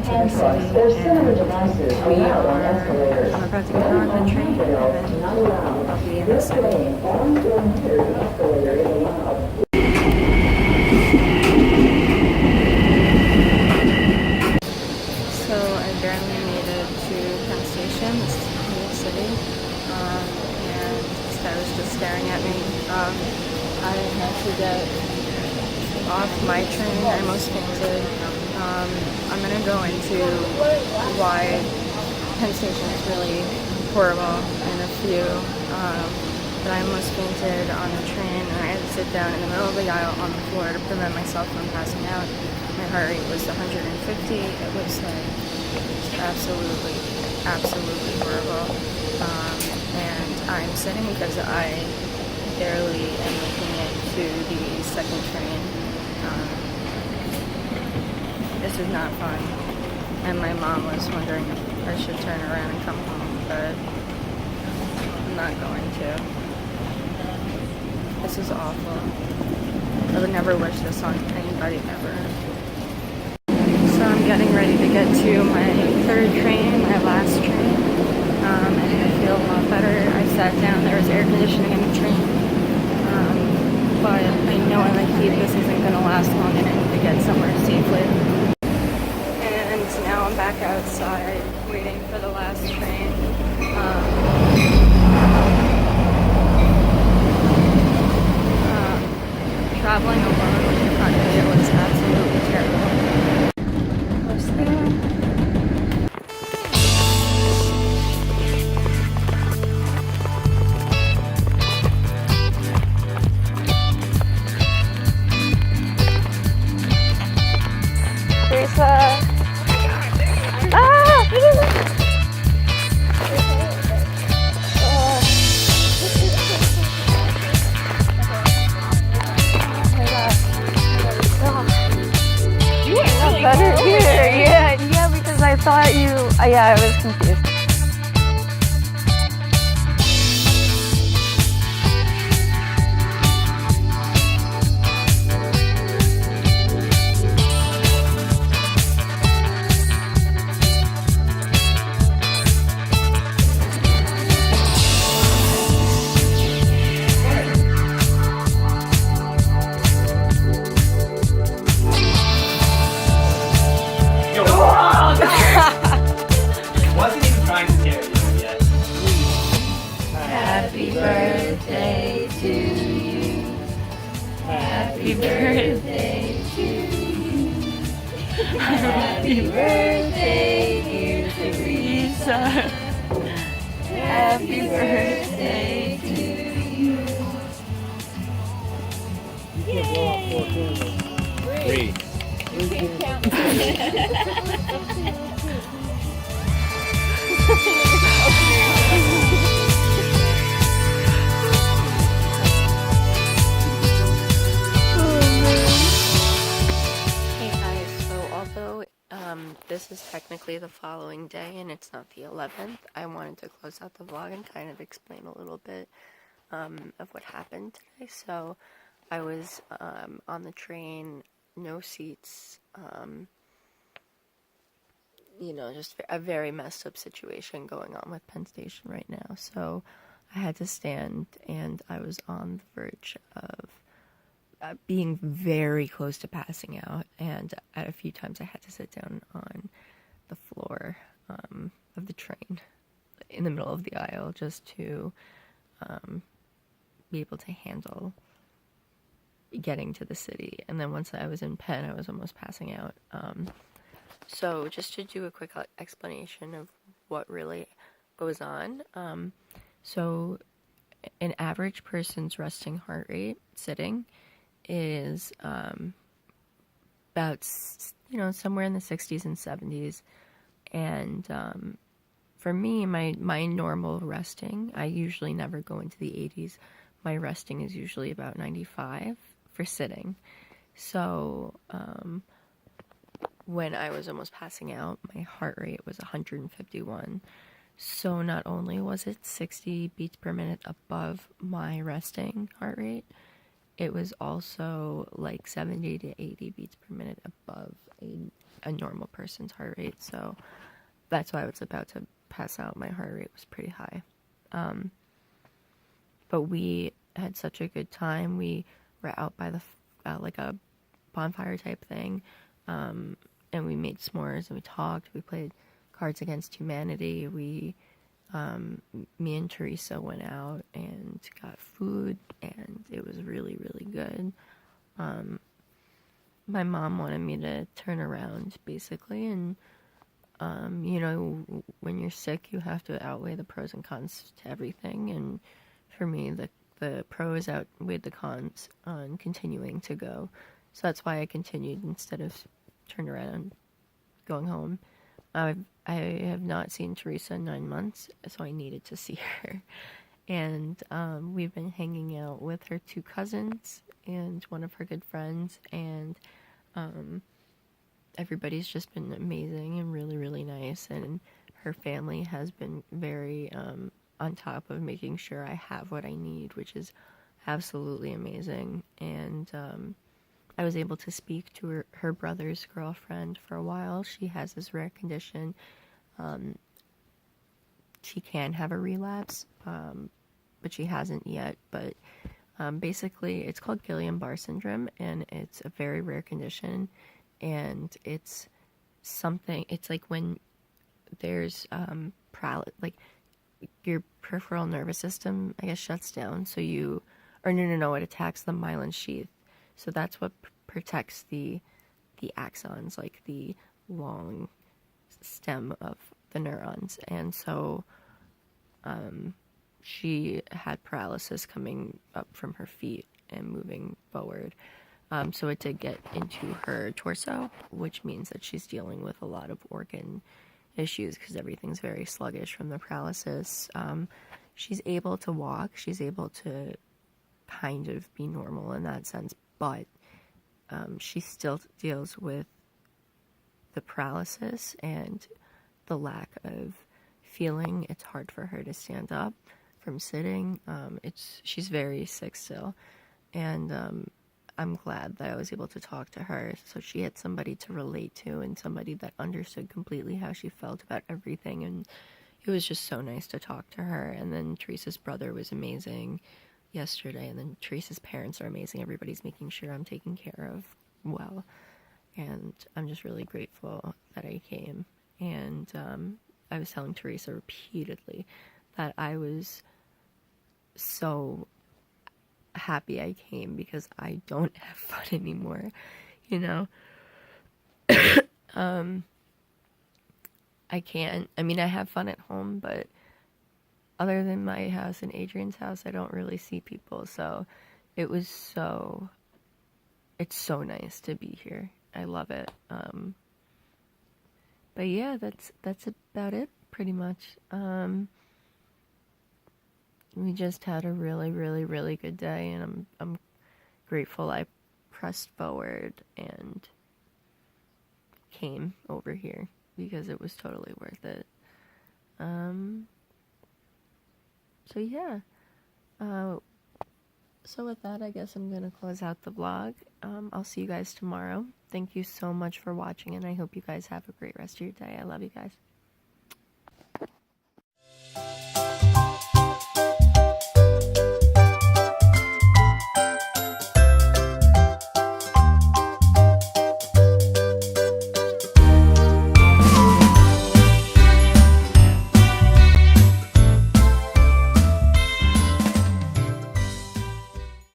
into the city, and I'm about to get on the train, and then I'll be in the city. So I barely made it to Penn Station, this New York City, and this guy was just staring at me. I had to get off my train. I almost fainted. I'm going to go into why Penn Station is really horrible in a few. But I almost fainted on the train, and I had to sit down in the middle of the aisle on the floor to prevent myself from passing out. My heart rate was 150. It was like absolutely horrible. And I'm sitting because I barely am making it to the second train. This is not fun. And my mom was wondering if I should turn around and come home, but I'm not going to. This is awful. I would never wish this on anybody ever. So I'm getting ready to get to my third train, my last train, and I feel a lot better. I sat down, there was air conditioning in the train, but I know in the heat this isn't going to last long and I need to get somewhere safely. And now I'm back outside waiting for the last train. Traveling alone with the cocktail was absolutely terrible. Close there. There's a... Better here, yeah, because I thought you, I was confused. Happy birthday to you. Happy birthday to you. Happy birthday, dear Teresa. Happy birthday to you. You can't blow up 4 candles. 3. You can't count. This is technically the following day and it's not the 11th. I wanted to close out the vlog and kind of explain a little bit of what happened today. So I was on the train, no seats, just a very messed up situation going on with Penn Station right now. So I had to stand and I was on the verge of being very close to passing out, and at a few times I had to sit down on the floor of the train in the middle of the aisle just to be able to handle getting to the city. And then once I was in Penn, I was almost passing out. So just to do a quick explanation of what really goes on. So an average person's resting heart rate sitting is about somewhere in the 60s and 70s, and for me, my normal resting, I usually never go into the 80s. My resting is usually about 95 for sitting. So when I was almost passing out, my heart rate was 151. So not only was it 60 beats per minute above my resting heart rate, it was also like 70 to 80 beats per minute above a normal person's heart rate. So that's why I was about to pass out. My heart rate was pretty high. But we had such a good time. We were out by the like a bonfire type thing, and we made s'mores and we talked. We played Cards Against Humanity. Me and Teresa went out and got food, and it was really, really good. My mom wanted me to turn around, basically, and when you're sick, you have to outweigh the pros and cons to everything. And for me, the pros outweighed the cons on continuing to go. So that's why I continued instead of turned around going home. I have not seen Teresa in 9 months, so I needed to see her. And we've been hanging out with her 2 cousins and one of her good friends, and everybody's just been amazing and really, really nice. And her family has been very on top of making sure I have what I need, which is absolutely amazing. And I was able to speak to her brother's girlfriend for a while. She has this rare condition. She can have a relapse, but she hasn't yet. But basically, it's called Guillain-Barré syndrome, and it's a very rare condition. And it's like when there's like your peripheral nervous system, I guess, shuts down. So it attacks the myelin sheath. So that's what protects the axons, like the long stem of the neurons. And so she had paralysis coming up from her feet and moving forward. So it did get into her torso, which means that she's dealing with a lot of organ issues because everything's very sluggish from the paralysis. She's able to walk. She's able to kind of be normal in that sense, but she still deals with the paralysis and the lack of feeling. It's hard for her to stand up from sitting. She's very sick still, and I'm glad that I was able to talk to her, so she had somebody to relate to and somebody that understood completely how she felt about everything. And it was just so nice to talk to her. And then Teresa's brother was amazing yesterday, and then Teresa's parents are amazing. Everybody's making sure I'm taken care of well, and I'm just really grateful that I came. And I was telling Teresa repeatedly that I was so happy I came because I don't have fun anymore, I have fun at home, but other than my house and Adrian's house, I don't really see people. So it's so nice to be here. I love it. But yeah, that's about it pretty much. We just had a really, really, really good day, and I'm grateful I pressed forward and came over here because it was totally worth it. So yeah. So with that, I guess I'm gonna close out the vlog. I'll see you guys tomorrow. Thank you so much for watching, and I hope you guys have a great rest of your day. I love you guys.